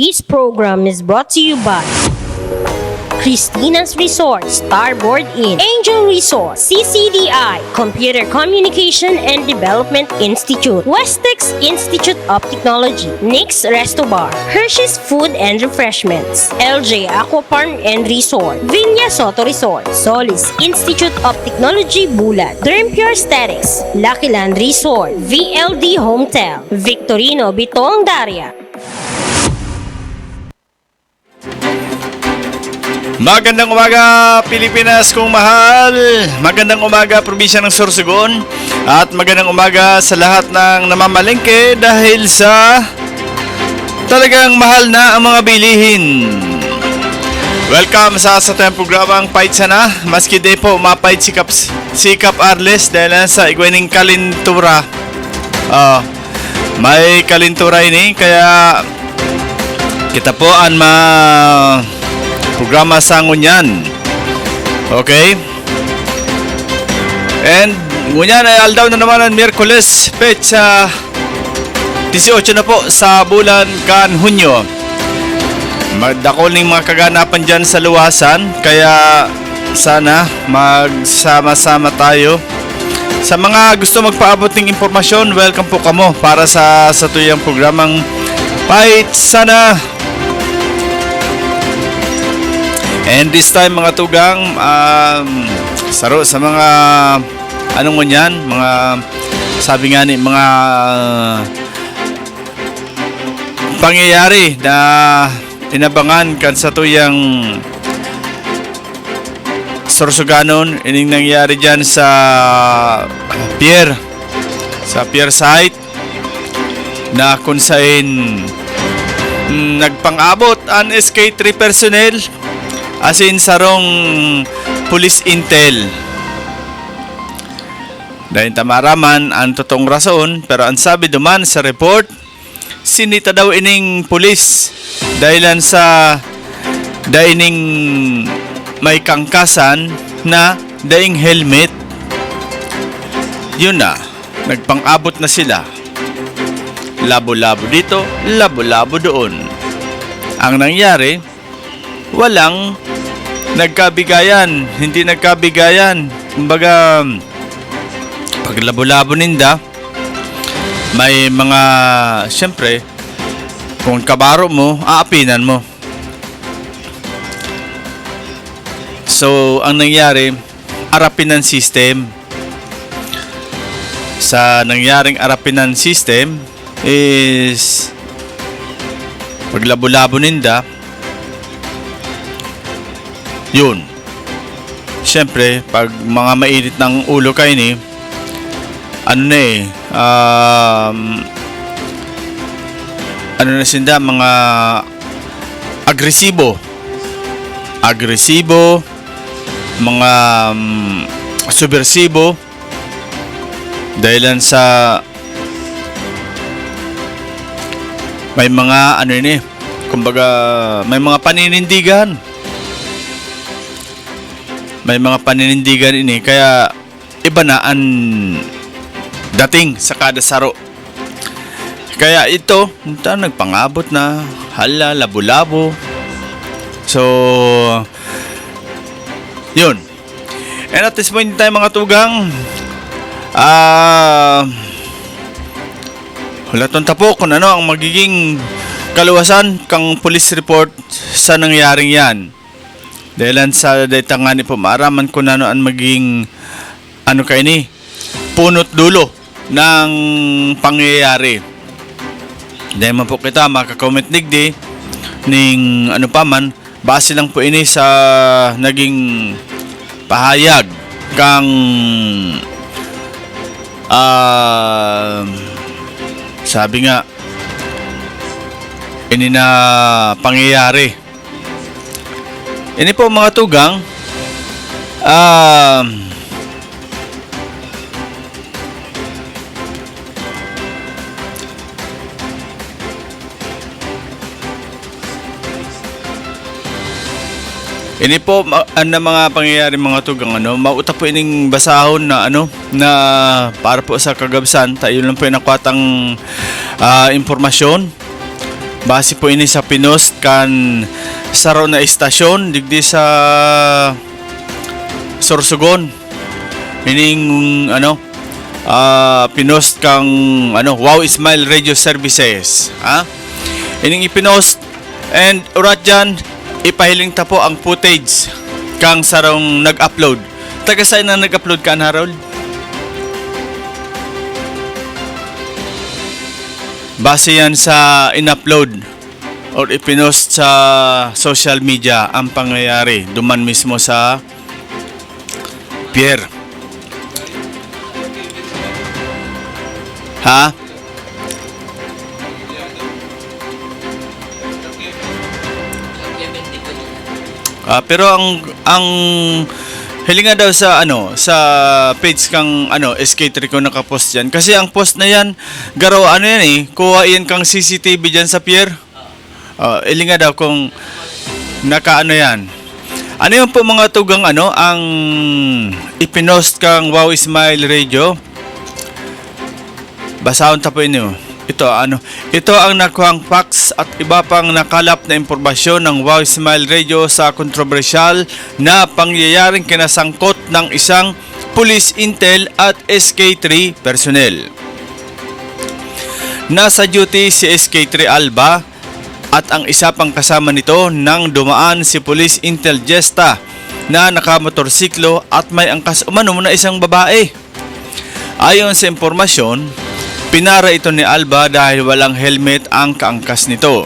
This program is brought to you by Christina's Resort, Starboard Inn, Angel Resort, CCDI, Computer Communication and Development Institute, Westex Institute of Technology, Nick's Resto Bar, Hershey's Food and Refreshments, LJ Aqua Farm and Resort, Vinya Soto Resort, Solis Institute of Technology Bulan, Derm Pure Aesthetics, Lucky Land Resort, VLD Hometel, Victorino Bitong Daria. Magandang umaga Pilipinas kong mahal. Magandang umaga probinsya ng Sorsogon. At magandang umaga sa lahat ng namamalengke dahil sa talagang mahal na ang mga bilihin. Welcome sa tayong programang Pahit Sana. Maski di po mapahit sikap Arles dahil sa igwining kalintura. May kalintura ini kaya kita po ang programa sa ngunyan. Okay? And ngunyan ay aldaw na naman ang Miyerkules, petsa 18 na po sa bulan kan Hunyo. Magdakol ng mga kaganapan dyan sa luwasan, kaya sana magsama-sama tayo. Sa mga gusto magpaabot ng impormasyon, welcome po kamo para sa tuyang programang Pahit Sana. And this time mga tugang, saro sa mga anong mo yan, mga sabi nga ni mga pangyayari na inabangan kan sa tuyang Sorsoganon. Ining nangyari dyan sa pier site na kung saan nagpang-abot ang SK3 personnel asin sarong police intel. Dahil tamaraman ang totoong rason, pero ang sabi duman sa report, sinita daw ining police dahilan sa daining may kangkasan na daing helmet. Yun na, nagpang-abot na sila. Labo-labo dito, labo-labo doon. Ang nangyari, walang nagkabigayan, hindi nagkabigayan. Kumbaga, pag labo-labo ninda, may mga, siyempre, kung kabaro mo, aapinan mo. So, ang nangyari, arapinan system. Sa nangyaring arapinan system is pag labo-labo ninda, yun. Siyempre, pag mga mainit ng ulo kayo ni, ano na sinda, mga agresibo, mga subversibo, dahilan sa may mga kumbaga may mga paninindigan. May mga paninindigan ini, kaya iba na ang dating sa kada saro. Kaya ito, nagpangabot na, hala, labo-labo. So, yun. And at this point in time mga tugang, wala tong tapo kung ano ang magiging kaluwasan kang police report sa nangyaring yan. Dahilan sa dahitangan ni pumaraman kung ano ang maging punot dulo ng pangyayari. Dahil man po kita makakomment digdi ning paman, base lang po ini sa naging pahayag kang sabi nga ini na pangyayari. Ini po mga tugang, ini po ang mga pangyayari mga tugang mauta po ining basahon na na para po sa kagabsan tayo lang po nakwatang impormasyon Base po ini sa pinost kan saro na istasyon digdi sa Sorsogon. Ining pinost kang Wow Smile Radio Services. Ining ipinost and urat dyan ipahiling ta po ang footage kang sarong nag-upload. Taga saan na nag-upload ka, Harold? Base yan sa in-upload or ipinost sa social media ang pangyayari duman mismo sa pier. Ha? Pero ang hilinga daw sa sa page kang SK3 ko nakapost yan. Kasi ang post na yan, garo yan kuha yan kang CCTV dyan sa pier. Hilinga daw kung yan. Ano yung po mga tugang ang ipinost kang Wow Smile Radio? Basahon ta po inyo. Ito ang nakuhang facts at iba pang nakalap na impormasyon ng Wow Smile Radio sa kontrobersyal na pangyayaring kinasangkot ng isang Police Intel at SK3 personnel. Nasa duty si SK3 Alba at ang isa pang kasama nito nang dumaan si Police Intel Jesta na nakamotorsiklo at may angkas umano na isang babae. Ayon sa impormasyon, pinara ito ni Alba dahil walang helmet ang kaangkas nito.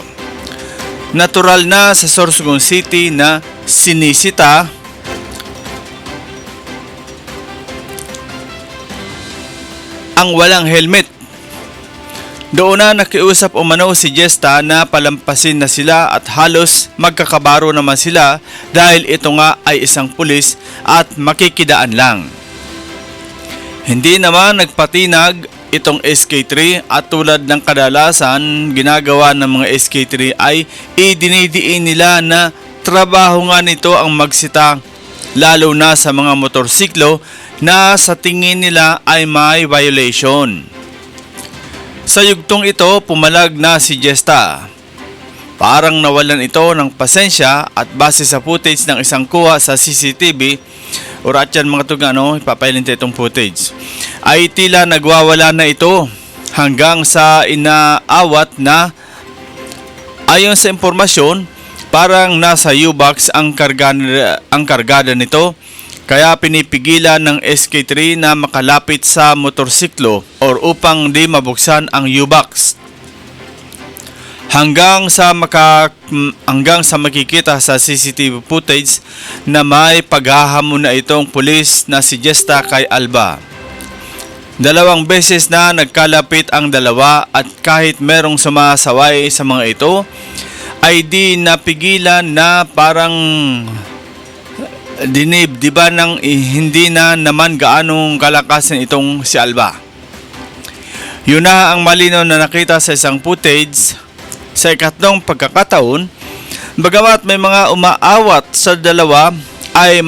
Natural na sa Sorsogon City na sinisita ang walang helmet. Doon na nakiusap umano si Jesta na palampasin na sila at halos magkakabaro naman sila dahil ito nga ay isang pulis at makikidaan lang. Hindi naman nagpatinag itong SK3 at tulad ng kadalasan ginagawa ng mga SK3 ay idinidiin nila na trabaho nga nito ang magsita lalo na sa mga motorsiklo na sa tingin nila ay may violation. Sa yugtong ito pumalag na si Jesta. Parang nawalan ito ng pasensya at base sa footage ng isang kuha sa CCTV urat yan mga tuga ipapailin itong footage ay tila nagwawala na ito hanggang sa inaawat na ayon sa impormasyon parang nasa U-box ang kargada nito kaya pinipigilan ng SK3 na makalapit sa motorsiklo or upang di mabuksan ang U-box hanggang sa makikita sa CCTV footage na may paghahamon na itong pulis na si Jesta kay Alba. 2 beses na nagkalapit ang dalawa at kahit merong sumasaway sa mga ito ay di napigilan na parang dinib, di ba nang hindi na naman gaanong kalakasan itong si Alba. Yun na ang malinaw na nakita sa isang footage sa ikatlong pagkakataon, bagamat may mga umaawat sa dalawa ay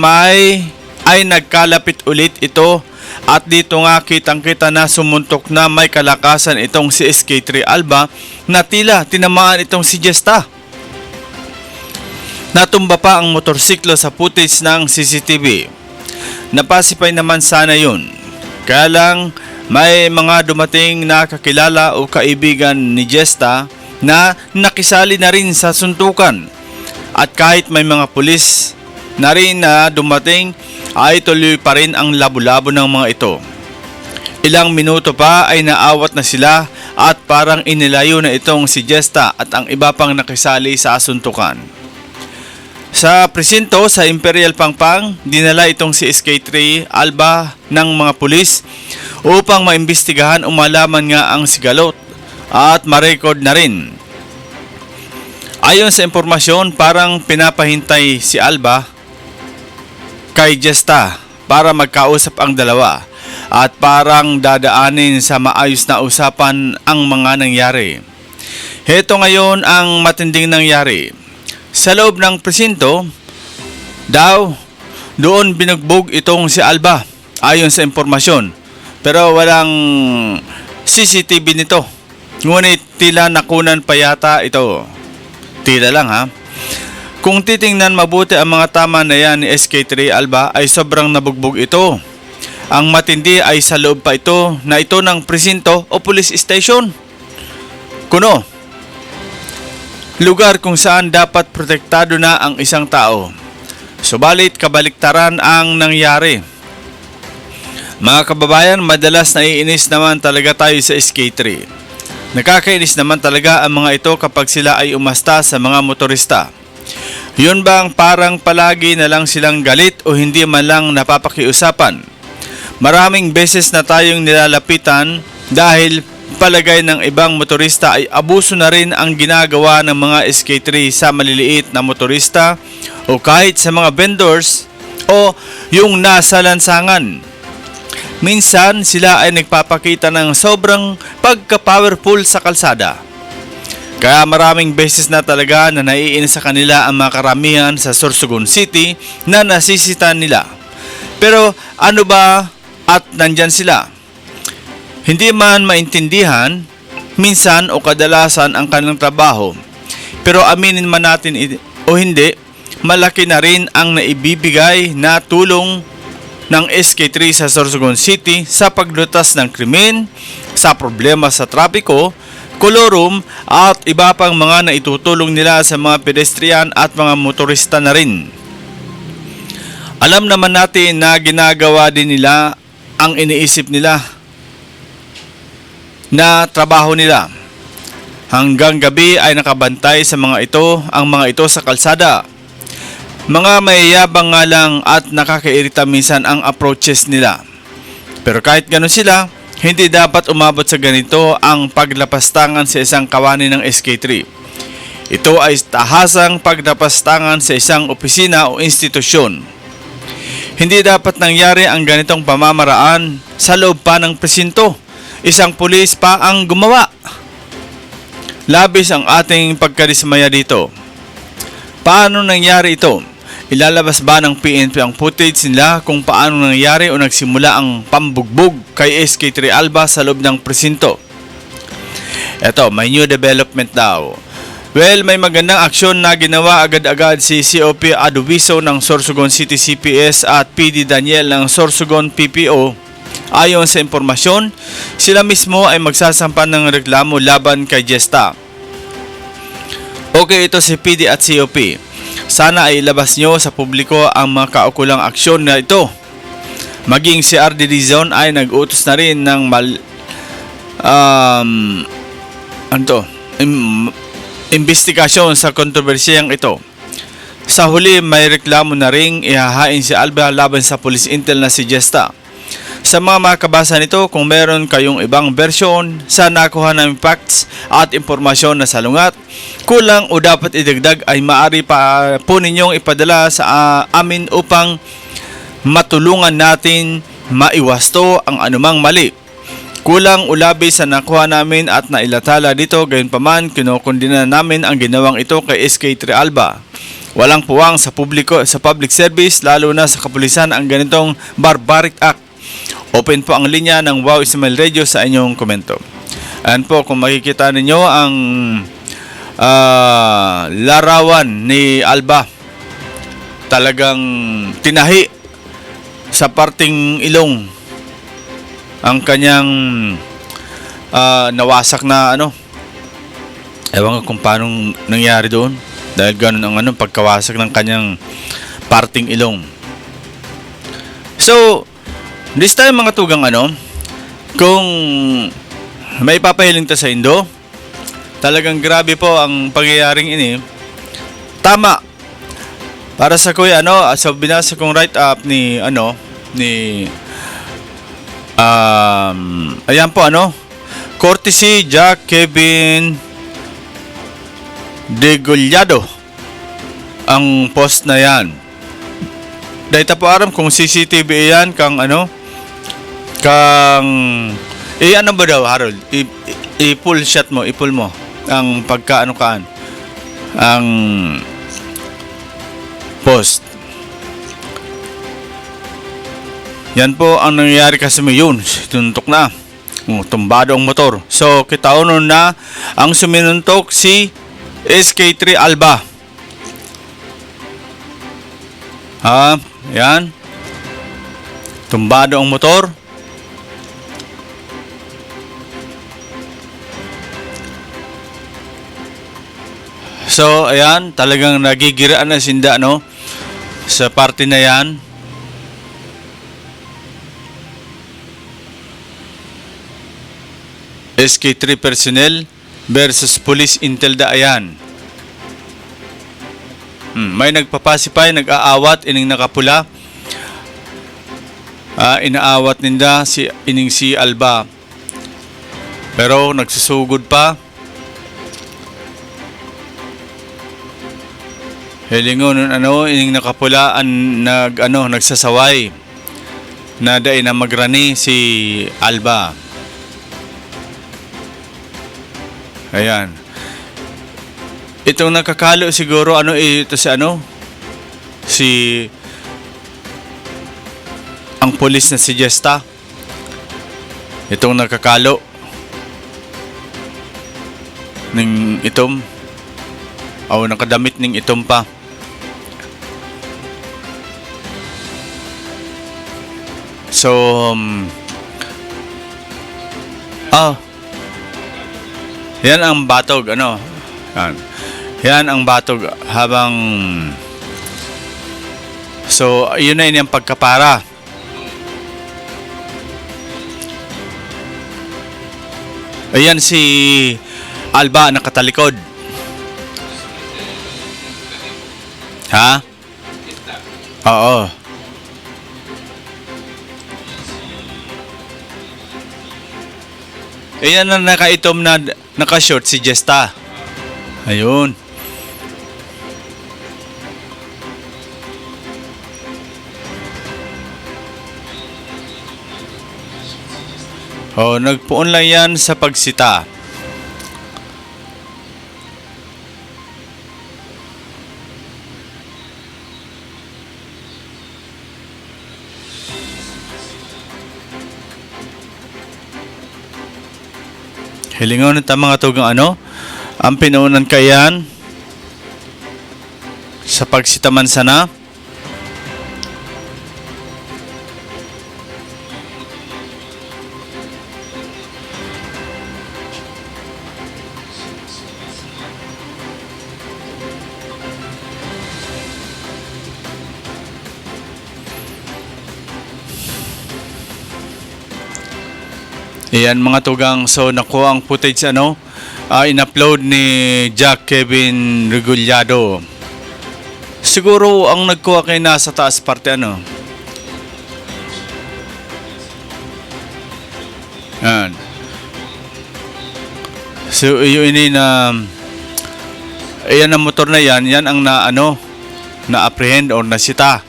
nagkalapit ulit ito at dito nga kitang-kita na sumuntok na may kalakasan itong si SK3 Alba na tila tinamaan itong si Jesta. Natumba pa ang motorsiklo sa footage ng CCTV. Napasipay naman sana yun. Kaya lang may mga dumating na kakilala o kaibigan ni Jesta na nakisali na rin sa suntukan. At kahit may mga pulis na rin na dumating ay tuloy pa rin ang labo-labo ng mga ito. Ilang minuto pa ay naawat na sila at parang inilayo na itong si Jesta at ang iba pang nakisali sa suntukan. Sa presinto sa Imperial Pangpang, dinala itong si SK3 Alba ng mga pulis upang maimbestigahan o malaman nga ang sigalot at ma-record na rin. Ayon sa impormasyon, parang pinapahintay si Alba kay Jesta para magkausap ang dalawa at parang dadaanin sa maayos na usapan ang mga nangyari. Heto ngayon ang matinding nangyari. Sa loob ng presinto, doon binugbog itong si Alba ayon sa impormasyon. Pero walang CCTV nito. Ngunit tila nakunan pa yata ito. Tila lang ha. Kung titingnan mabuti ang mga tama na yan ni SK3 Alba ay sobrang nabugbog ito. Ang matindi ay sa loob pa ito na ito ng presinto o police station. Kuno, lugar kung saan dapat protektado na ang isang tao. Subalit kabaliktaran ang nangyari. Mga kababayan, madalas naiinis naman talaga tayo sa SK3. Nakakainis naman talaga ang mga ito kapag sila ay umasta sa mga motorista. Yun bang parang palagi na lang silang galit o hindi man lang napapakiusapan? Maraming beses na tayong nilalapitan dahil palagay ng ibang motorista ay abuso na rin ang ginagawa ng mga SK3 sa maliliit na motorista o kahit sa mga vendors o yung nasa lansangan. Minsan sila ay nagpapakita ng sobrang pagka-powerful sa kalsada. Kaya maraming beses na talaga na naiinis sa kanila ang mga karamihan sa Sorsogon City na nasisita nila. Pero ano ba at nandyan sila? Hindi man maintindihan, minsan o kadalasan ang kanilang trabaho. Pero aminin man natin o hindi, malaki na rin ang naibibigay na tulong ng SK3 sa Sorsogon City sa paglutas ng krimen, sa problema sa trapiko, kolorum at iba pang mga naitutulong nila sa mga pedestrian at mga motorista na rin. Alam naman natin na ginagawa din nila ang iniisip nila na trabaho nila. Hanggang gabi ay nakabantay sa mga ito, ang mga ito sa kalsada. Mga mayayabang nga lang at nakakairita minsan ang approaches nila. Pero kahit gano'n sila, hindi dapat umabot sa ganito ang paglapastangan sa isang kawani ng SK3. Ito ay tahasang paglapastangan sa isang opisina o institusyon. Hindi dapat nangyari ang ganitong pamamaraan sa loob pa ng presinto. Isang pulis pa ang gumawa. Labis ang ating pagkadismaya dito. Paano nangyari ito? Ilalabas ba ng PNP ang footage nila kung paano nangyari o nagsimula ang pambugbog kay SK3 Alba sa loob ng presinto? Eto, may new development daw. Well, may magandang aksyon na ginawa agad-agad si COP Adubiso ng Sorsogon City CPS at PD Daniel ng Sorsogon PPO. Ayon sa impormasyon, sila mismo ay magsasampa ng reklamo laban kay Jesta. Okay, ito si PD at COP. Sana ay ilabas nyo sa publiko ang mga kaukulang aksyon na ito. Maging si RD Dizon ay nag-utos na rin ng investigasyon sa kontrobersiyang ito. Sa huli, may reklamo na ring ihahain si Alba laban sa police intel na si Jesta. Sa mga makabasa nito, kung meron kayong ibang versyon sa nakuha ng facts at impormasyon na salungat, kulang o dapat idagdag ay maaari pa po ninyong ipadala sa amin upang matulungan natin maiwasto ang anumang mali. Kulang o labis sa nakuha namin at nailathala dito, gayunpaman kinokondena namin ang ginawang ito kay SK3 Alba. Walang puwang sa publiko, sa public service, lalo na sa kapulisan ang ganitong barbaric act. Open po ang linya ng Wow Ismail Radio sa inyong komento. Ayan po, kung makikita ninyo ang larawan ni Alba, talagang tinahi sa parting ilong ang kanyang nawasak na ewan ko kung paano nangyari doon, dahil ganun ang pagkawasak ng kanyang parting ilong. So this time mga tugang kung may papahiling ta sa Indo, talagang grabe po ang pangyayaring ini. Tama. Para sa kuya sa binasa kong write up ni ayan po courtesy Jack Kevin Degollado ang post na yan. Dahil po aram kung CCTV yan kang ano ba daw, Harold? I-pull shot mo, i-pull mo ang pagka-kaan ang post. Yan po ang nangyayari kasi yun, tuntok na. Tumbado ang motor. So, kitaon na ang suminuntok si SK3 Alba. Yan. Tumbado ang motor. So, ayan, talagang nagigiraan na sinda, no? Sa parte na yan. SK3 personnel versus Police Intel Daayan. May nagpapasipay, nag-aawat, ining nakapula. Inaawat ninda ining si Alba. Pero nagsusugod pa. Hilingon ining nakapula nagsasaway na dai na magrani si Alba. Ayan. Itong nakakalo siguro ito si ang pulis na si Jesta. Itong nakakalo ning itom nakadamit ning itom pa. So yan ang batog yan ang batog habang so yun na yung pagkapara. Ayan si Alba nakatalikod. Ha? Oo. Ayan ang nakaitom na nakashort si Jesta. Ayun. Nagpuon lang yan sa pagsita. Hilingon ng mga tugang ang pinuunan kayan sa pagsitaman sana. Ayan mga tugang, so nakuha ang footage in-upload ni Jack Kevin Regulado. Siguro ang nagkuha kay nasa taas parte Ayan. So yun ayan ang motor na yan ang na-apprehend or nasita.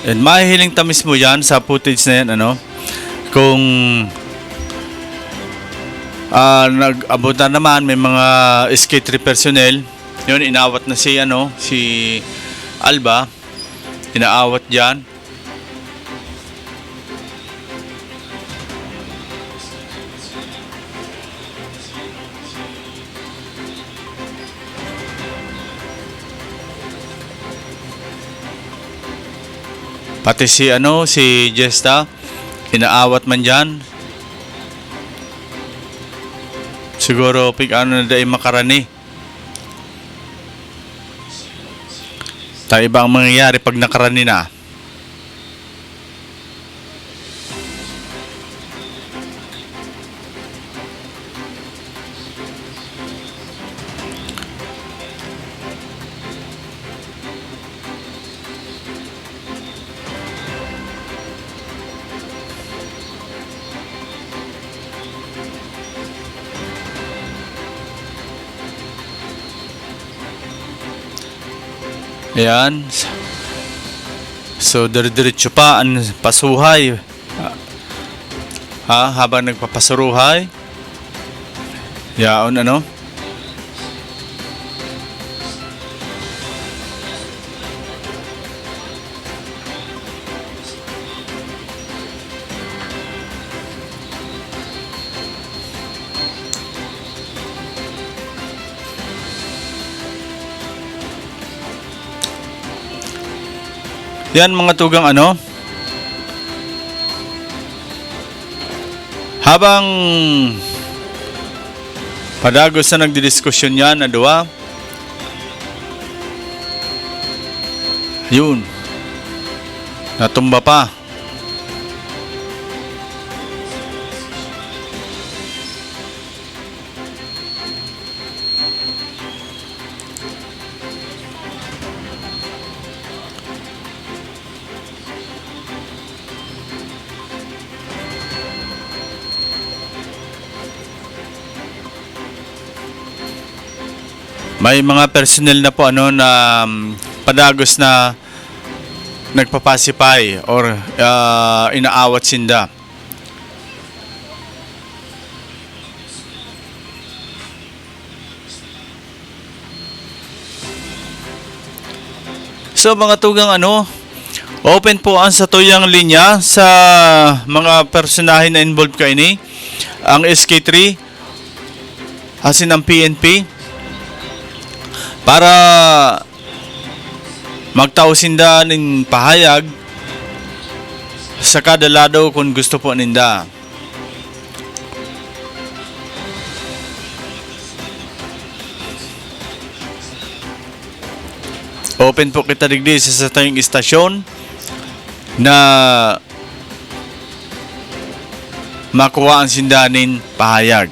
And mahihiling tamis mo yan sa footage na yan, kung nag-abot na naman, may mga SK3 personnel, yun, inawat na si Alba, inaawat dyan. Pati si Jesta, inaawat man dyan. Siguro na dahil makarani. Tayo ba ang mangyayari pag nakarani na? Ayan. So, dire-diretso pa ang pasuhay. Habang nagpapasuruhay. Yaon, Yan mga tugang habang padagos na nagdidiskusyon yan na duwa, yun, natumba pa. May mga personnel na po na padagos na nagpapasipay or inaawat sinda. So mga tugang open po ang satuyang linya sa mga personahe na involved kaini. Ang SK3 asin ang PNP para magtao sinda ng pahayag sa kada lado kung gusto po ninda. Open po kita digdi sa tayong istasyon na makuha ang sindanin pahayag.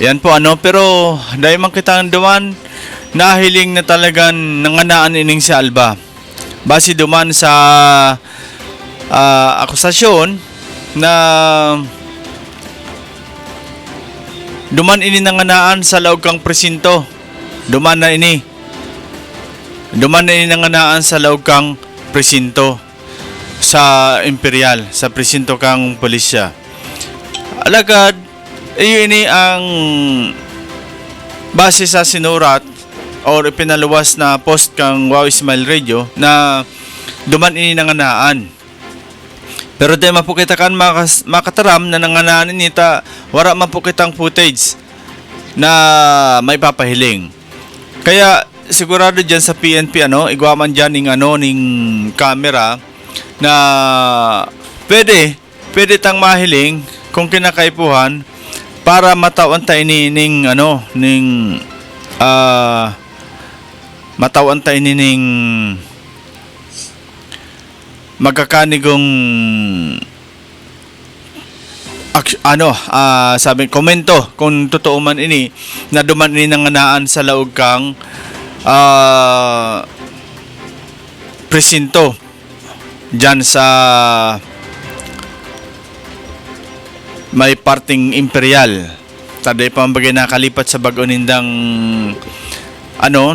Yan po pero dahil man kita ang duman, nahiling na talagang nanganaan ining si Alba. Base duman sa akusasyon na duman ini nanganaan sa laog kang presinto. Duman na ini nanganaan sa laog kang presinto sa Imperial, sa presinto kang pulisya. Alagad, ini ang base sa sinurat or ipinaluwas na post kang Wow Smile Radio na duman ini nanganaan. Pero di mapukita kan makataram na nanganaan nita, wala mapukitang footage na may papahiling. Kaya sigurado dyan sa PNP igwaman dyan ning camera na pwede tang mahiling kung kinakaipuhan para matawan tayo matawan tayo ning magkakanigong sabi komento kung totoo man ini na duman ini nanganaan sa laog kang presinto dyan sa may parting Imperial. Taday pa bagay nakalipat sa bago nindang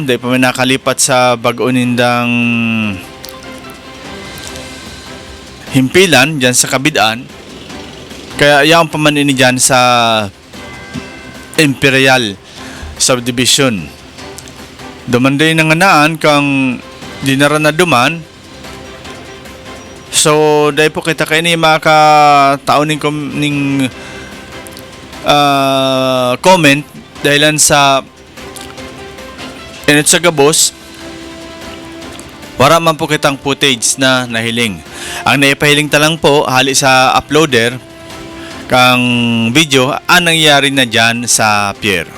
day pa may nakalipat sa bago nindang himpilan dyan sa Kabidaan. Kaya yung pamanin dyan sa Imperial Subdivision. Dumanday nanganaan kang dinara na duman. So, dahil po kita kayo ni makatao ning comment dahilan sa init sa gabos, wala man po kitang footage na nahiling. Ang naipahiling talang po, hali sa uploader kang video, ang nangyayari na dyan sa pier.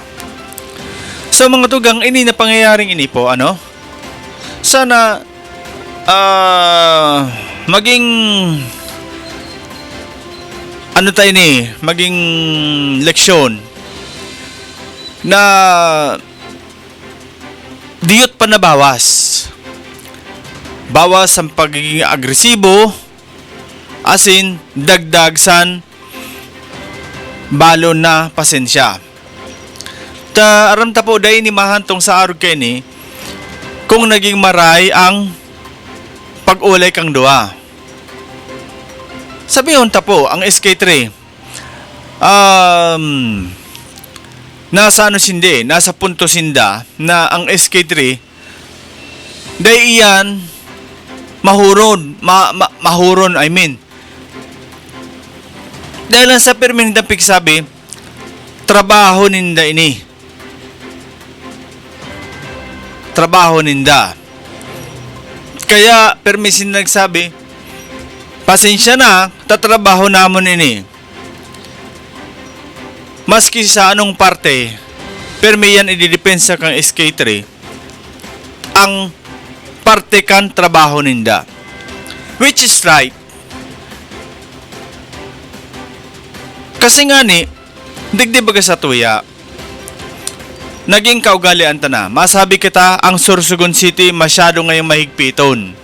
So mga tugang, ini na pangyayaring ini po, sana maging maging leksyon na diyot pa na bawas ang pagiging agresibo, asin dagdagsan balo na pasensya. Aram ta po dahil ni mahantong sa arog kayo ni kung naging maray ang pag-ulay kang dua. Sabihon ta po, ang SK3 nasa nasa punto sinda na ang SK3 dahil iyan mahuron dahil lang sa permanent sabi trabaho ninda Kaya permisin nagsabi, pasensya na, tatrabaho namon ini. Maski sa anong parte, permi yan ididepensa kang SK3, ang parte kan trabaho ninda. Which is right. Kasi nga ni, digdi baga sa tuya, naging kaugalian ta na. Masabi kita, ang Sorsogon City masyado ngayong mahigpiton.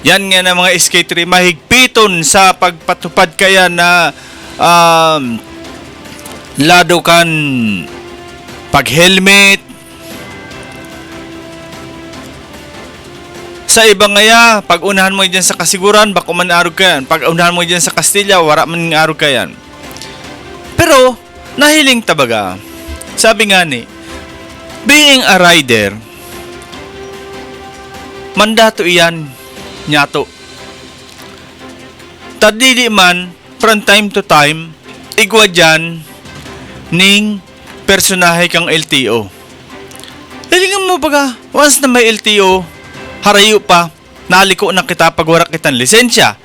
Yan nga na mga SK3, mahigpiton sa pagpatupad kaya na lado kan pag-helmet. Sa iba ngaya, pag unahan mo dyan sa kasiguran, bako man arog ka yan. Pag unahan mo dyan sa Castilla, wara man arog ka yan. Pero, nahiling tabaga. Sabi nga ni, being a rider, mandato iyan, nyato. Tadidi man, from time to time, igwa dyan, ning personahe kang LTO. Hilingan mo baga, once na may LTO, harayo pa, naliko na kita pag wala kitang lisensya,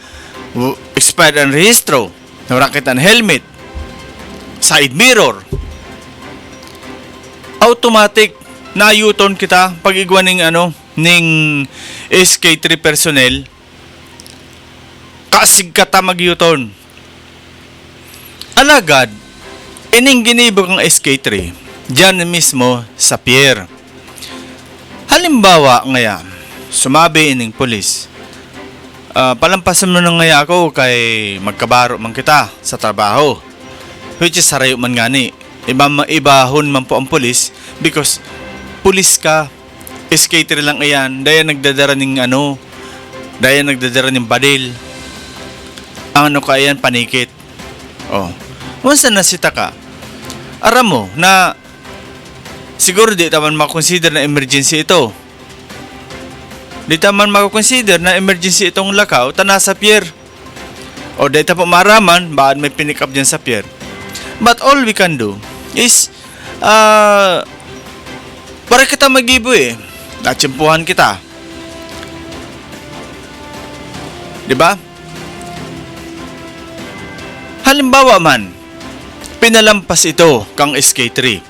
expired ang rehistro, wala kitang helmet, side mirror, automatic na U-turn kita pag igwa ning ning SK3 personnel, kasig kata mag U-turn. Alagad, ining ginibo kang SK3, dyan mismo sa pier. Halimbawa ngaya, sumabi ining pulis, palampasan mo na ngaya ako kay magkabaro man kita sa trabaho. Which is harayo man ngani. Ibahon man po ang pulis because pulis ka, SK3 lang ayan, daya nagdadara ning daya nagdadara ning badil. Ang ka ayan, panikit. Oh. Once na nasita ka, aram mo na siguro di taman makonsider na emergency ito. Di taman makonsider na emergency itong lakaw, tana sa pier. O di taman maraman, bakit may pinick up dyan sa pier. But all we can do is, para kita mag-ibo natsimpuhan kita. Diba? Halimbawa man, pinalampas ito kang SK3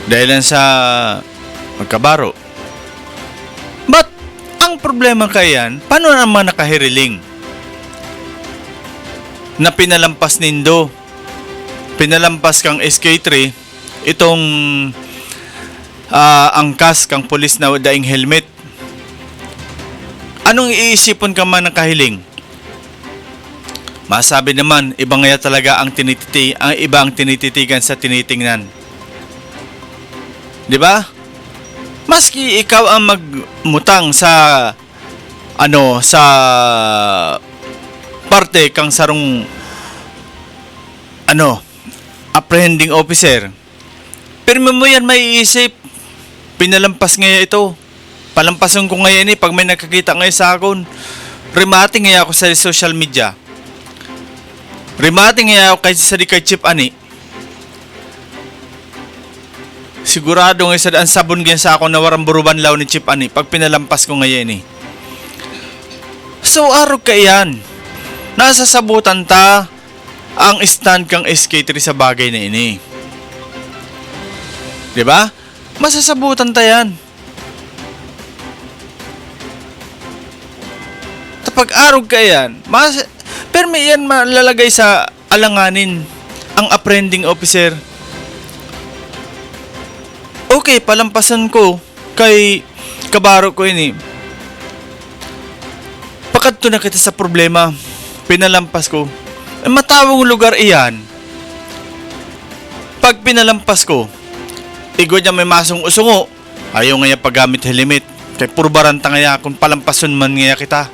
dahil sa magkabaro. But, ang problema kayan, paano naman nakahiriling na pinalampas nindo? Pinalampas kang SK3 itong angkas kang pulis na daing helmet. Anong iisipon ka man nakahiling? Masabi naman, iba ngaya talaga ang iba ang tinititigan sa tinitingnan. 'Di ba? Maski ikaw ang magmutang sa sa parte kang sarong apprehending officer. Pero mo yan maiisip, pinalampas ngaya ito. Palampasan ko ngayon pag may nakakita ngayon sa akon. Remating ngaya ako sa social media. Remating ngaya ako sa di kay Chip ani. Sigurado nga sa daan sabon ganyan sa ako na warang buruban law ni Chip ani pag pinalampas ko ngayon So arog ka yan. Nasa sabutan ta ang stand kang SK3 sa bagay na ini. 'Di ba? Masasabutan ta yan. Tapag arog ka yan, pero may yan malalagay sa alanganin ang apprehending officer. Okay, palampasan ko kay kabaro ko ini. Pakadto na kita sa problema. Pinalampas ko. Matawang lugar iyan. Pag pinalampas ko, igod niya may masong usungo. Ayaw nga paggamit helmet. Kay puro baranta nga kung palampason man nga kita.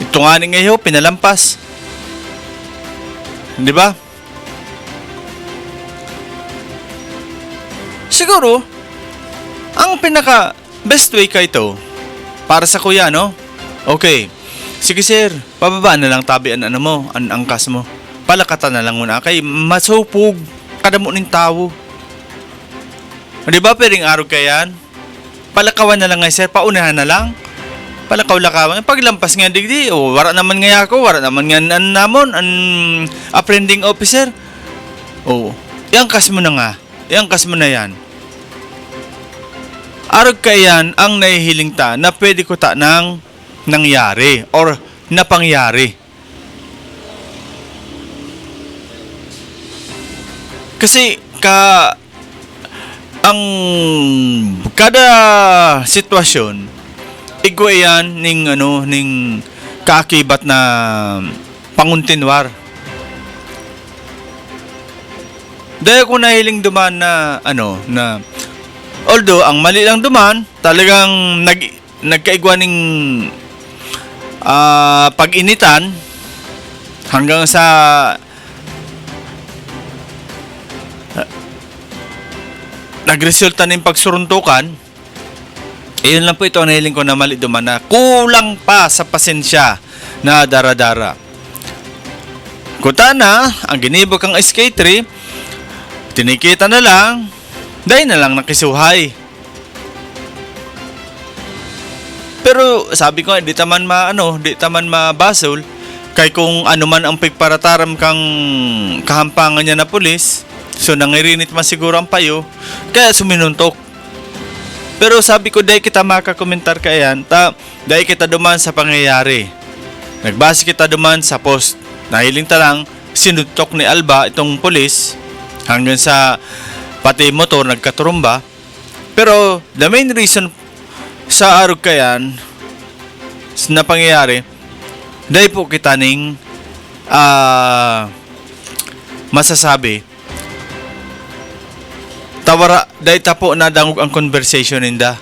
Ito nga ni ngayon, pinalampas. Di ba? Siguro, ang pinaka best way ka ito, para sa kuya, no? Okay. Sige sir, pababa na lang tabian mo, ang angkas mo. Palakatan na lang muna kay masupog kada mo ning tao. Di ba pwedeng arog ka yan? palakawan na lang nga sir, paunahan na lang. Palakaw-lakawan. Paglampas nga digdi, wala naman nga ako, wala naman nga namon, ang apprehending officer. Iangkas mo na nga. Iangkas mo na yan. Arog ka yan ang nahihiling ta na pwede ko ta nang nangyari or napangyari. Kasi ang kada sitwasyon igwa yan ning kaakibat na panguntinwar. Dahil ko nahiling duman na although ang mali lang duman talagang nagkaigwa ning pag-initan hanggang sa nagresulta ng pagsuruntukan. Iyon lang po ito ang nahiling ko na mali duman na kulang pa sa pasensya na dara-dara. Kuta na, ang ginibog kang SK3, tinikita na lang, dahil na lang nakisuhay. Pero sabi ko, di taman mabasol, kay kung ano man ang pigparataram kang kahampangan niya na pulis, so nangirinit man siguro ang payo, kaya suminuntok. Pero sabi ko, dahil kita makakomentar kayan, dahil kita duman sa pangyayari. Nagbase kita duman sa post. Nahiling ta lang, sinuntok ni Alba itong pulis, hanggang sa pati motor nagkaturumba. Pero the main reason sa arog kayan na pangyayari, dahil po kita ning masasabi tawara dahil tapo na dangog ang conversation ninda.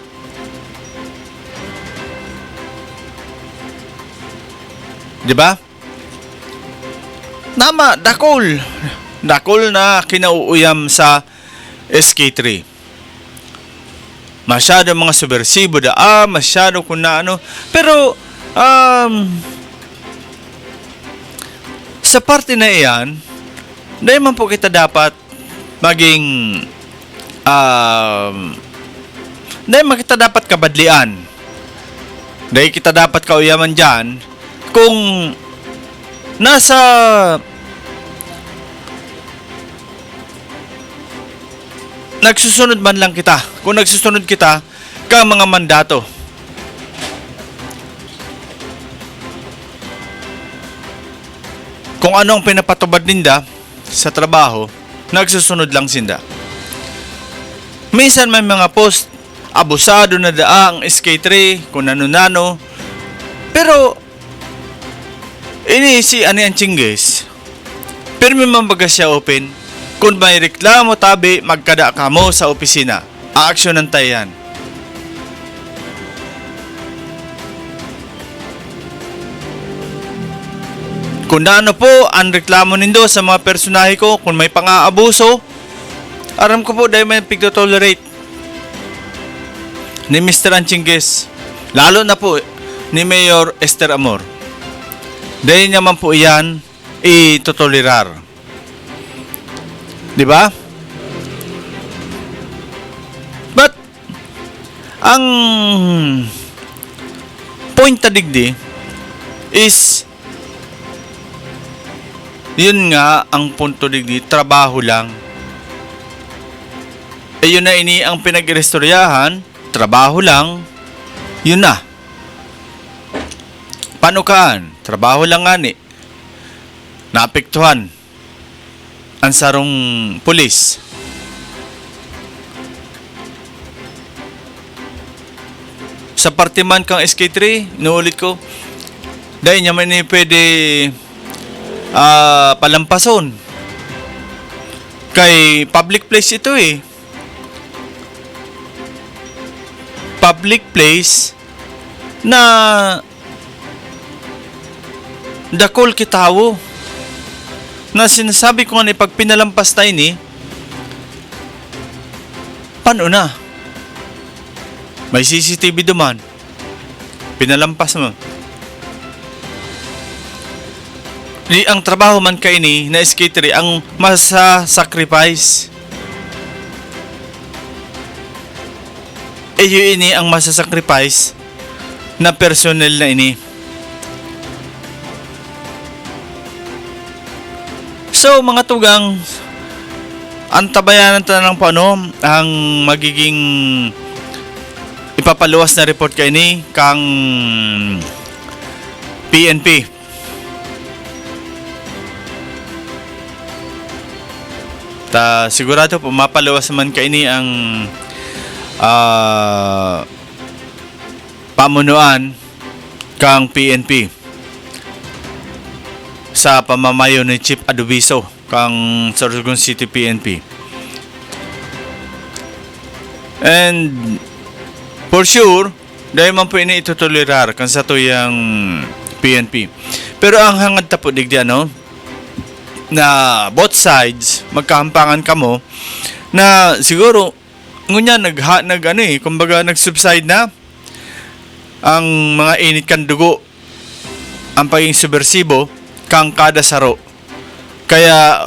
Di ba? Nama, dakol na kinauuyam sa SK3. Masyado mga subversibo masyado kung na ano. Pero sa parte na iyan, dahil man po kita dapat maging dahil man kita dapat kabadlian. Dahil kita dapat kauyaman dyan kung nasa nagsusunod man lang kita. Kung nagsusunod kita ka mga mandato. Kung anong pinapatubad ninda sa trabaho, nagsusunod lang sinda. Minsan may mga post, abusado na ang SK3, kung nano-nano. Pero, ini si Ani Chinggis, pirmi man baga siya open. Kung may reklamo tabi, magkada ka mo sa opisina. Aaksyonan tayo yan. Kung ano po ang reklamo nindo sa mga personahe ko, kung may pang-aabuso, aram ko po dahil may pigto-tolerate ni Mr. Chinggis. Lalo na po ni Mayor Esther Amor. Dahil naman po iyan itotolerar. Di ba? But ang point tadigdi is yun nga ang punto digdi, trabaho lang. Yun na ini ang pinag-restoryahan, trabaho lang, yun na. Panukaan, trabaho lang nga ni. Naapektuhan ang sarong pulis. Sa parte man kang SK3, inuulit ko, dahil niya man pwede palampason. Kay public place ito eh. Public place na dakol kitawo na sinasabi ko nga pag pinalampas tayo ni paano na? May CCTV duman. Pinalampas mo. Di ang trabaho man kay ni na SK3 ang masa-sacrifice. yun ini ang masasacrifice na personnel na ini. So mga tugang, antabayanan ta ng paano ang magiging ipapaluwas na report kay ni kang PNP. Sigurado po mapaluwas man kay ni ang pamunuan kang PNP sa pamamayo ni Chief Adubiso kang Sorsogon City PNP. And for sure, dahil man po ini itutulirar kan sa tuyang PNP. Pero ang hangad tapo digdi na both sides magkahampangan kamo na siguro ngunya kumbaga nag-subside na ang mga init kan dugo ang pagiging subversibo kang kada saro. Kaya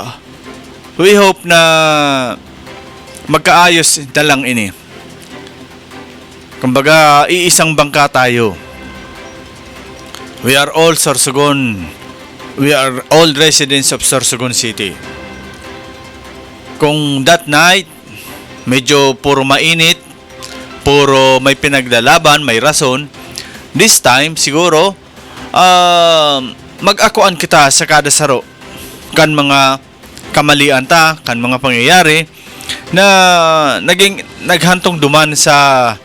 we hope na magkaayos na lang ini. Kumbaga iisang bangka tayo. We are all Sorsogon. We are all residents of Sorsogon City. Kung that night medyo puro mainit, puro may pinaglalaban, may rason, this time siguro mag-akuan kita sa kada saro kan mga kamalian ta, kan mga pangyayari na naghantong duman sa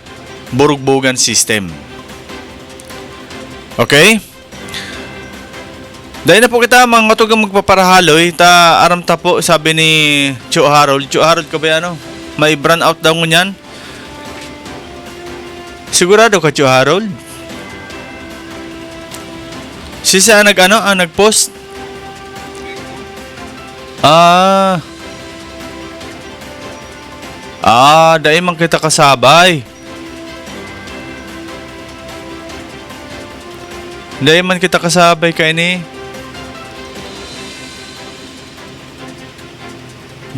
burugbugan system. Okay? Dahil na po kita mga tugang magpaparahaloy, aram ta po sabi ni Cho Harold. Cho Harold ka ba may brand out daw ngunyan? Sigurado ka, Cho Harold? Sisa nag-post? Dahil man kita kasabay. Dahil man kita kasabay kay ni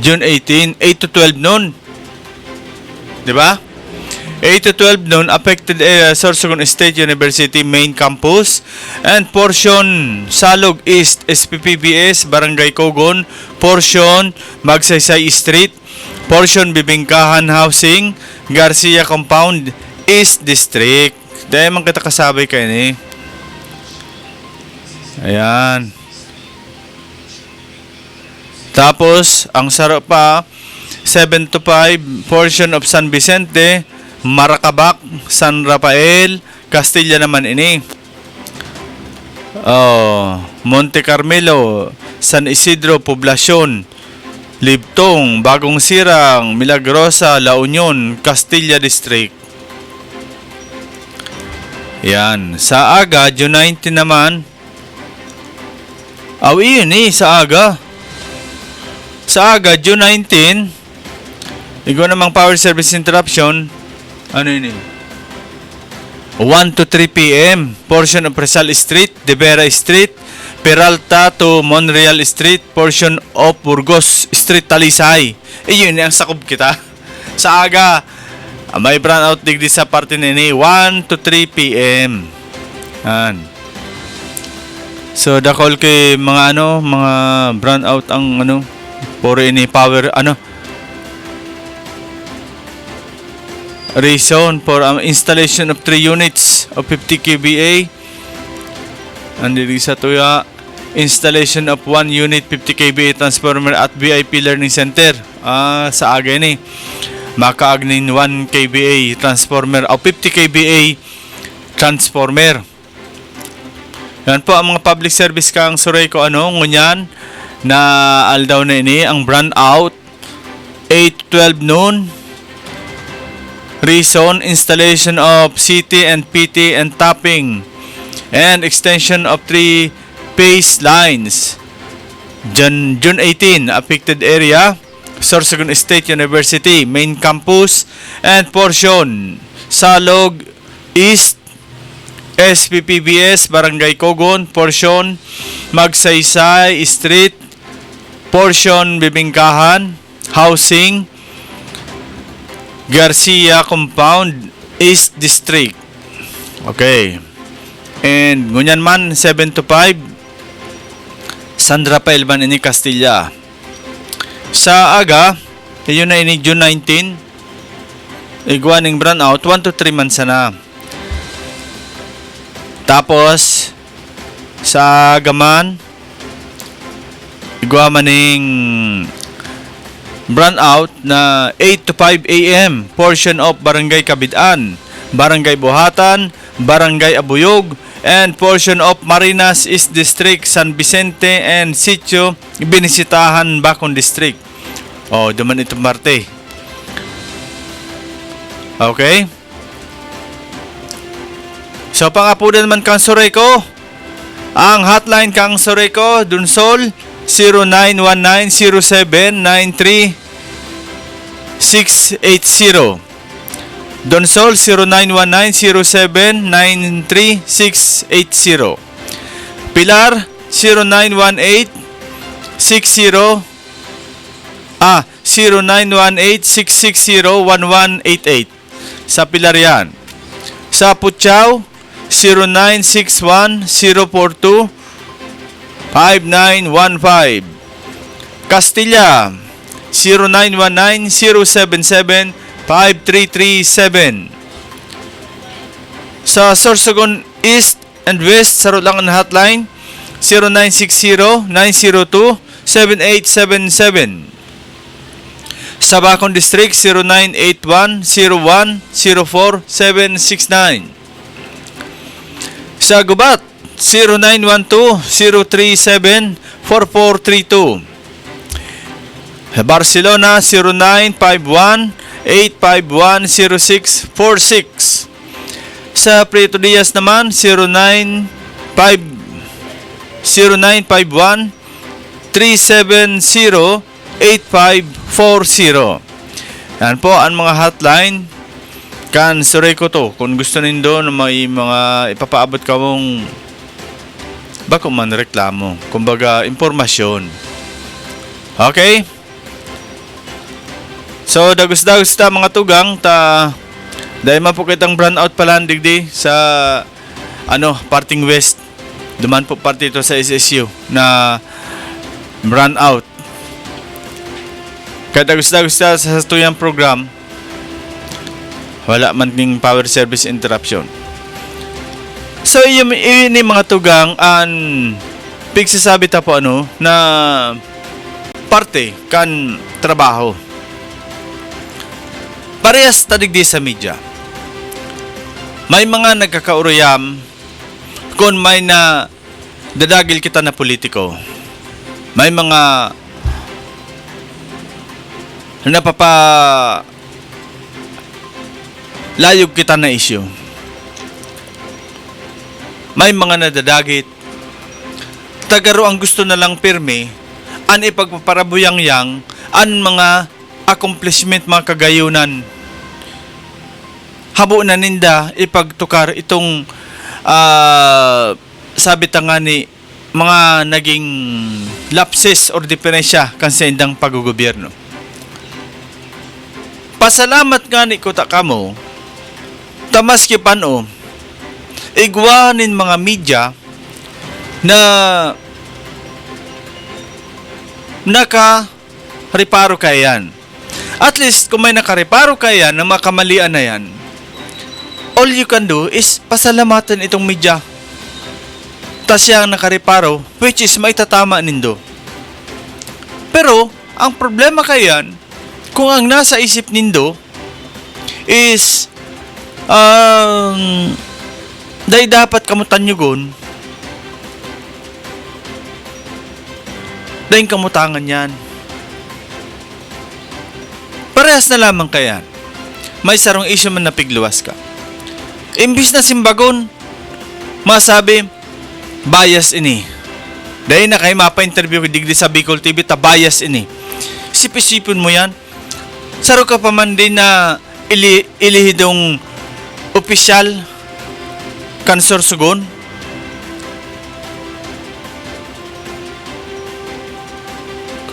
June 18, 8 to 12 noon. Diba? 8 to 12 noon, affected area Sorsogon State University main campus and portion Salog East SPPBS Barangay Cogon, portion Magsaysay Street, portion Bibingkahan Housing, Garcia Compound, East District. Dahil man kita kasabay kayo ni. Ayan. Tapos, ang saro pa, 7 to 5, portion of San Vicente, Maracabac, San Rafael, Castilla naman ini. Monte Carmelo, San Isidro, Poblacion, Libtong, Bagong Sirang, Milagrosa, La Union, Castilla District. Yan. Sa Aga, June 19 naman. Iyon sa Aga. Sa Aga, June 19, igo namang power service interruption. Ano yun 1 to 3 p.m. Portion of Rizal Street, De Vera Street, Peralta to Monreal Street, portion of Burgos Street, Talisay. Yun ang sakop kita. Sa Aga, may brownout digdi sa parte nini 1 to 3 p.m. So dakol kay mga mga brownout ang puro ini power reason for installation of 3 units of 50 kVA. Andiri sa tuya installation of 1 unit 50 kVA transformer at VIP Learning Center. Sa Aga ni makaagnin 1 kVA transformer o 50 kVA transformer. Yan po ang mga public service kang suray ko ngunyan na aldaw na ini ang brand out 8 to 12 noon. Reason installation of CT and PT and tapping and extension of 3 phase lines. June 18 affected area Sorsogon State University main campus and portion Salog East SPPBS Barangay Cogon, portion Magsaysay Street, portion Bibingkahan Housing, Garcia Compound, East District. Okay. And ngunyan man 7 to 5 San Rafael man ini Castilla. Sa aga, yun na ini June 19. Igwa ning brownout 1 to 3 man sana. Tapos sa Gaman, igwa maning brownout na 8 to 5 a.m. portion of Barangay Kabidan, Barangay Buhatan, Barangay Abuyog, and portion of Marinas East District, San Vicente, and Sitio Binisitahan, Bacon District. Oh, duman ito Marte. Okay? So, pangapunan naman kang Soreco. Ang hotline kang Soreco, Dunsol, 0919-0793-680. Donsol 0919-0793-680. Pilar 0918-660-1188. Sa Pilar yan. Sa Puchao 0961-042-5915. Castilla 0919-077-5337. Sa Sorsogon East and West, sa Rulangan Hotline 0960-902-7877. Sa Bacon District 0981-01-04-769. Sa Gubat 0912-037-4432. Barcelona 0951-851-0646. Sa Prieto Diaz naman 0951-370-8540. Yan po ang mga hotline kan Soreco to. Kung gusto nindo na may mga ipapaabot ka mong bako man reklamo, kumbaga impormasyon. Okay? So, dagos-dagos ta mga tugang ta dahil man po kitang brownout pala digdi sa parting west. Duman po parte ito sa SSU na brownout. Kaya dagos-dagos ta sa tuyang program, wala man ning power service interruption. So, ini mga tugang an pigsasabi ta po na parte kan trabaho. Parehas tadigdi sa media. May mga nagkakauruyam kung may na dadagil kita na politiko. May mga layog kita na issue. May mga nadadagit. Tagaro ang gusto na lang pirmi an ipagpaparabuyang-yang an mga accomplishment, mga kagayunan. Habo na ninda ipagtukar itong sabi nga ni mga naging lapses or diferensya kan sa indang paggogobyerno. Pasalamat nga ni kuta kamo tamaski pano igwanin mga media na naka-reparo kayan. At least, kung may nakareparo kaya na makamalian na yan, all you can do is pasalamatan itong media. Tas siyang nakareparo, which is maitatama nindo. Pero, ang problema kayan, kung ang nasa isip nindo is, dahil dapat kamutan nyo gun, dahil kamutangan yan. Parehas na lamang kaya. May sarong issue man napigluwas ka. Imbis na simbagon, masabi, bias ini. Dahil na kayo mapa-interview digdi sa Bicol TV, ta bias ini. Sip-isipin mo yan. Saro ka pa man din na ilihidong opisyal kan Sorsogon.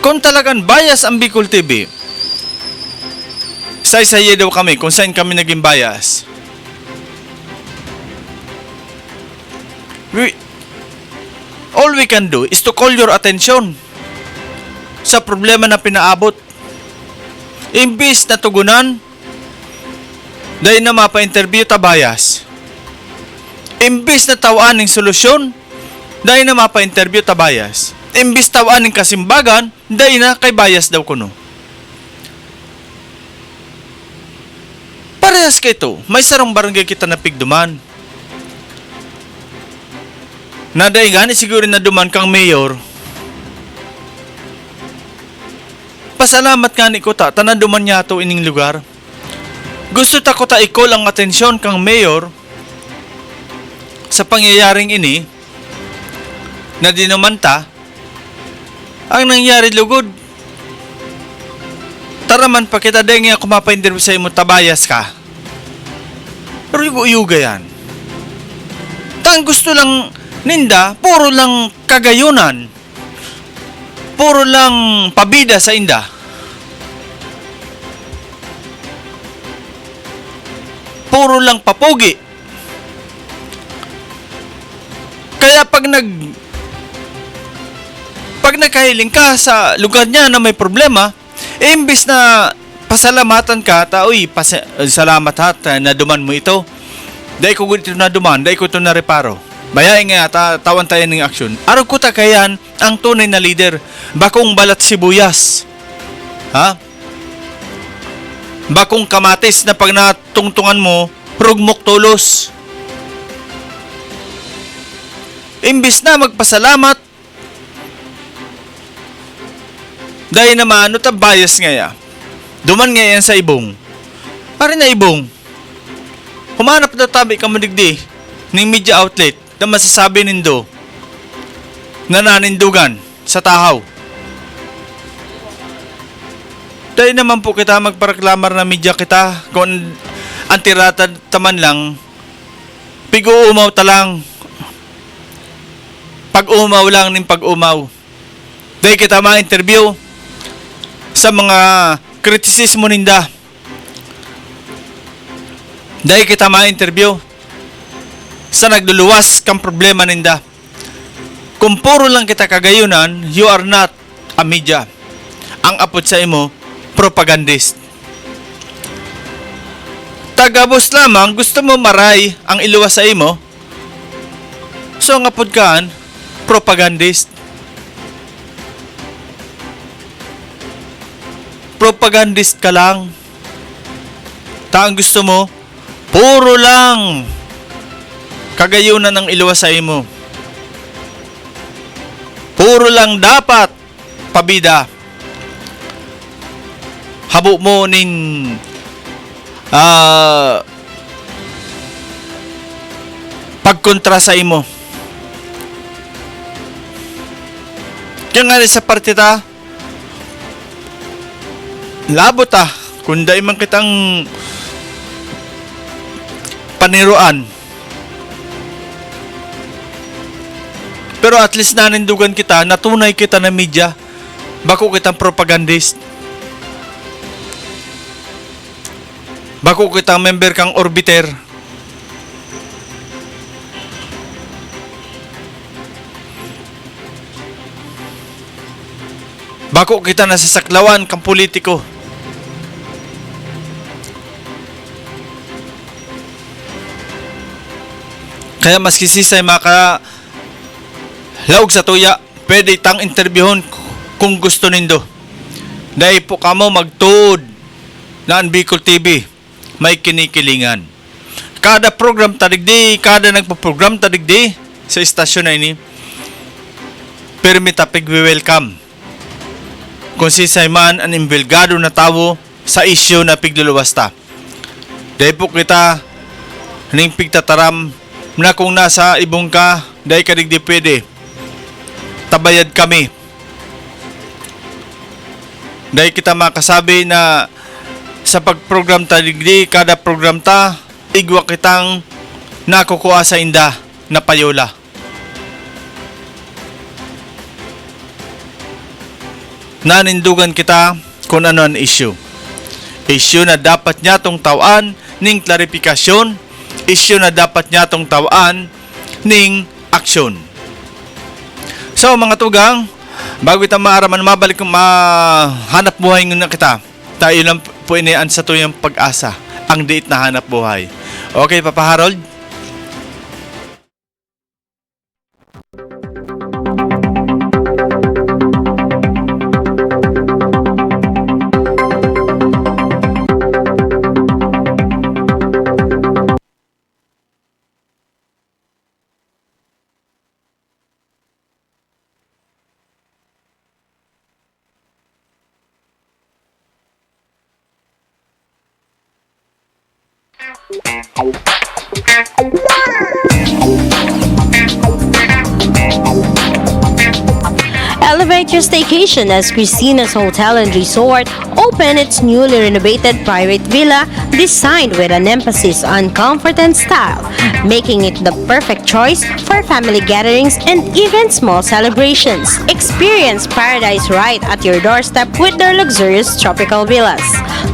Kung talagang bias ang Bicol TV, say-saye daw kami kung saan kami naging bias. all we can do is to call your attention sa problema na pinaabot. Imbis na tugunan, dahil na mapa-interview tabayas. Imbis na tawaan ng solusyon, dahil na mapa-interview tabayas. Imbis tawaan ng kasimbagan, dahil na kay bayas daw kuno. Parehas ka ito, may sarang barangay kita na pigduman. Naday gani siguro na duman kang mayor. Pasalamat nga ni ko ta, tanaduman niya ito ining lugar. Gusto ta ko ta i-call ang atensyon kang mayor sa pangyayaring ini na di naman ta ang nangyari lugod. Taraman pa kita dahil nga kumapainterview sa imo tabayas ka. Pero yuga yan. Tang gusto lang ninda, puro lang kagayunan. Puro lang pabida sa inda. Puro lang papugi. Kaya pag nagkahiling ka sa lugar niya na may problema, imbis na pasalamatan ka, salamat hat na duman mo ito. Dahil ko ito na duman, dahil ko ito na reparo. Bayain nga, tawan tayo ng aksyon. Araw ko ta kayan ang tunay na leader. Bakong balat sibuyas. Ha? Bakong kamatis na pag natungtungan mo, rugmok tulos. Imbis na magpasalamat, dahil naman, bias nga ya. Duman nga yan sa ibong. Pari na ibong. Humanap na tabi ka madigdi ng media outlet na masasabi nindo na nanindugan sa tahaw. Dahil naman po kita magpareklamar na media kita kung ang tirata taman lang pig-uumaw talang pag-umaw lang ng pag-umaw. Dahil kita ma-interview sa mga kritisismo ninda. Dahil kita ma-interview sa nagluluwas kang problema ninda. Kung puro lang kita kagayunan, you are not a media. Ang apod sa imo, propagandist. Tagabos lamang, gusto mo maray ang iluwas sa imo, so ang apod kaan, propagandist. Propagandist ka lang. Ang gusto mo, puro lang kagayunan ng iluwas sa imo. Puro lang dapat pabida. Habo mo nin pagkontra sa imo. Kaya nga sa partita, labot kung dahil man kitang paniruan. Pero at least nanindugan kita, natunay kita na media, bako kitang propagandist. Bako kitang member kang orbiter. Bako kita nasasaklawan kang politiko. Kaya maski sisay maka laog sa tuya, pwede tang interviewon kung gusto nindo. Dahil po kamo magtuod na ang Bicol TV, may kinikilingan. Kada program tadigdi, kada nagpo-program tadigdi sa istasyon na ini, permita pig-welcome. Kung sisay man ang imbelgado na tawo sa isyo na pigluluwasta. Dahil po kita ning pigtataram na kung nasa ibong ka, dahil kadigdi pwede, tabayad kami. Dahil kita makasabi na sa pagprogram tadigdi, kada program ta, igwa kitang nakukuha sa inda na payola. Nanindugan kita kung ano ang issue. Issue na dapat niya tong tawaan ning klarifikasyon. Issue na dapat niya tong tawaan ning aksyon. So mga tugang, bago kita maaraman, mabalik kong mahanap buhay na kita, tayo lang po inayaan sa tuyang pag-asa, ang diit na hanap buhay. Okay, Papa Harold? Elevate your staycation as Christina's Hotel and Resort opened its newly renovated private villa designed with an emphasis on comfort and style, making it the perfect choice for family gatherings and even small celebrations. Experience paradise right at your doorstep with their luxurious tropical villas,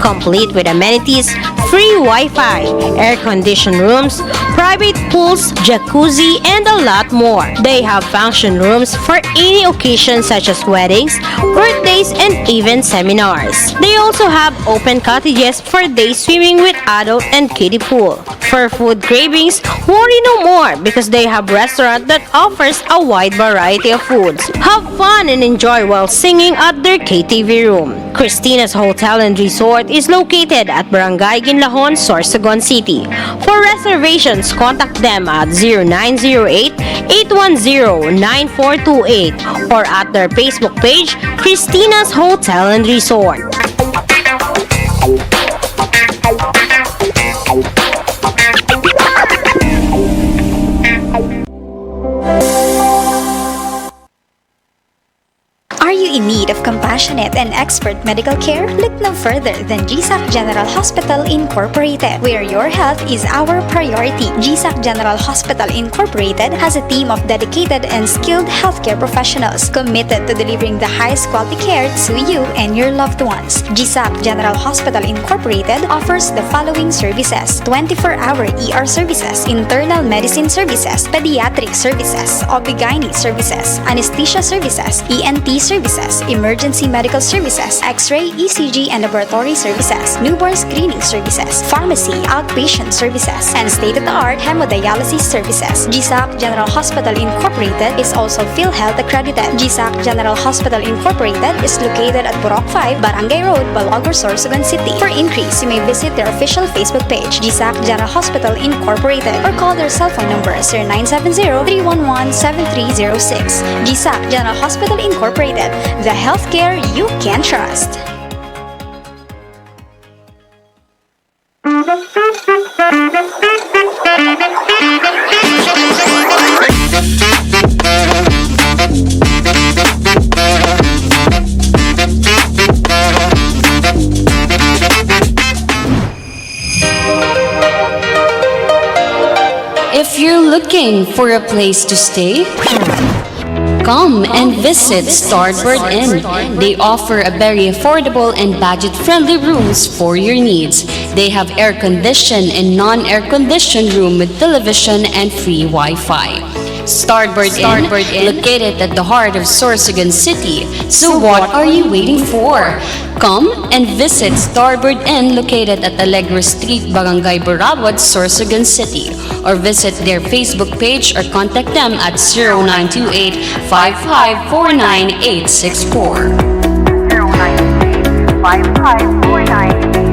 complete with amenities, free Wi-Fi, air-conditioned rooms, private pools, jacuzzi, and a lot more. They have function rooms for any occasion such as weddings, birthdays, and even seminars. They also have open cottages for day swimming with adult and kiddie pool. For food cravings, worry no more because they have restaurant that offers a wide variety of foods. Have fun and enjoy while singing at their KTV room. Christina's Hotel and Resort is located at Barangay Ginlahon, Sorsogon City. For reservations, contact them at 0908-810-9428 or at their Facebook page, Christina's Hotel and Resort. Are you in need of compassionate and expert medical care? Look no further than GSAC General Hospital Incorporated, where your health is our priority. GSAC General Hospital Incorporated has a team of dedicated and skilled healthcare professionals committed to delivering the highest quality care to you and your loved ones. GSAC General Hospital Incorporated offers the following services: 24-hour ER services, internal medicine services, pediatric services, OB/GYN services, anesthesia services, ENT services, emergency medical services, X-ray, ECG, and laboratory services, newborn screening services, pharmacy, outpatient services, and state-of-the-art hemodialysis services. GSAC General Hospital Incorporated is also PhilHealth accredited. GSAC General Hospital Incorporated is located at Burok 5, Barangay Road, Balagor, Sorsogon City. For inquiries, you may visit their official Facebook page, GSAC General Hospital Incorporated, or call their cell phone number 0970-311-7306. GSAC General Hospital Incorporated, the healthcare you can trust. If you're looking for a place to stay, come and visit Starboard Inn. They offer a very affordable and budget-friendly rooms for your needs. They have air-conditioned and non-air-conditioned room with television and free Wi-Fi. Starboard Inn, located at the heart of Sorsogon City. So what are you waiting for? Come and visit Starboard Inn located at Alegre Street, Barangay Burabod, Sorsogon City, or visit their Facebook page or contact them at 0928-5549-864. 55984.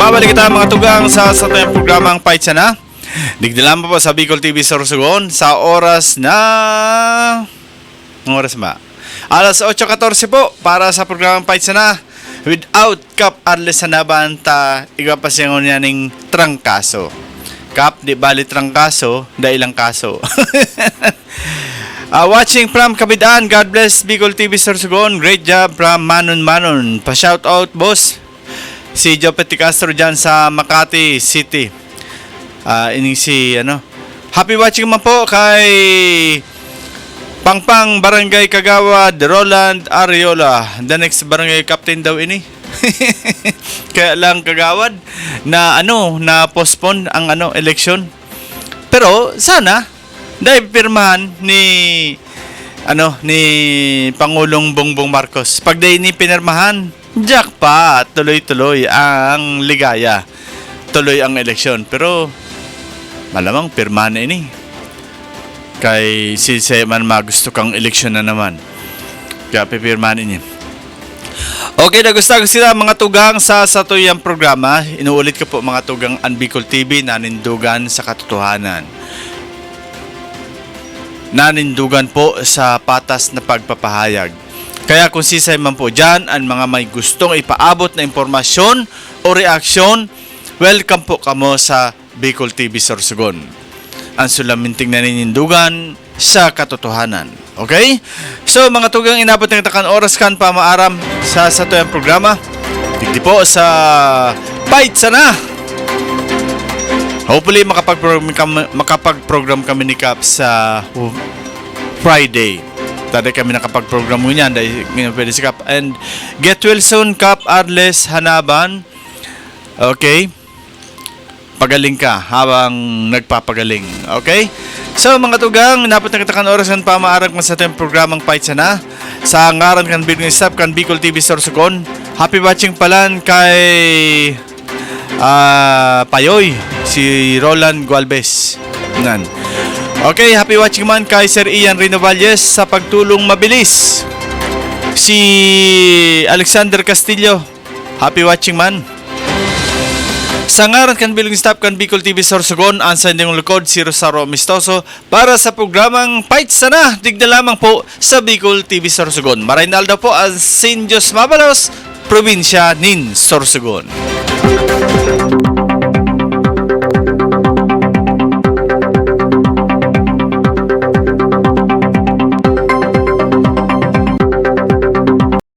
Mabalik kita mga tugang sa tayong programang Fight Sana. Digdilan po sa Bicol TV Sorsogon sa oras na... Anong oras ba? Alas 8:14 po para sa programang Fight Sana. Without Kap Arles Hanaban ta igapasingon niya ning trangkaso. Kap, di bali trangkaso, dailang kaso. Watching from Kabidaan, God bless Bicol TV Sorsogon. Great job from Manon Manon. Pa-shout out, boss. Si Jopeti Castro dyan sa Makati City. Ini si, happy watching man po kay Pangpang Barangay Kagawad, Roland Ariola. The next barangay captain daw ini. Kaya lang Kagawad na na postpone ang election. Pero sana dahil pirmahan ni Pangulong Bongbong Marcos. Pag dahil ni pinirmahan, jackpot, tuloy-tuloy ang ligaya. Tuloy ang eleksyon. Pero malamang pirmahan na ini. Kay si Seman magusto kang eleksyon na naman. Kaya pipirmahan ini. Okay, nagustuhan ko sila mga tugang sa tuyang programa. Inuulit ko po mga tugang Bicol TV, nanindugan sa katotohanan. Nanindugan po sa patas na pagpapahayag. Kaya kung sisay man po dyan ang mga may gustong ipaabot na impormasyon o reaksyon, welcome po kamo sa Bicol TV Sorsogon. Ang sulaminting nanindugan sa katotohanan. Okay? So mga tugang inabot ng takan oras kan pamaaram sa tuyang programa. Digdi po sa Fight Sana. Hopefully makapag-program kami ni Cap sa Friday. Tadi kami nakapag-program mo niyan dahil pwede si Cap. And get well soon, Cap Arles Hanaban. Okay? Pagaling ka habang nagpapagaling. Okay? So mga tugang, napot na kita kan oras ng pamaarag mo sa ating programang Fight Sana. Sa ngaran kan Bicol Staff kan Bicol TV Sorsogon. Happy watching palan kay Payoy, si Roland Gualvez. Nan. Okay, happy watching man kay Sir Ian Rinovalles sa pagtulong mabilis. Si Alexander Castillo, happy watching man. Sa ngaran kan Bicol Staff kan Bicol TV Sorsogon, ang sa inyong lukod si Rosario Amistoso para sa programang Fight Sana. Digda lamang po sa Bicol TV Sorsogon. Maraynaldo po ang St. Jos Mabalos, probinsya nin Sorsogon.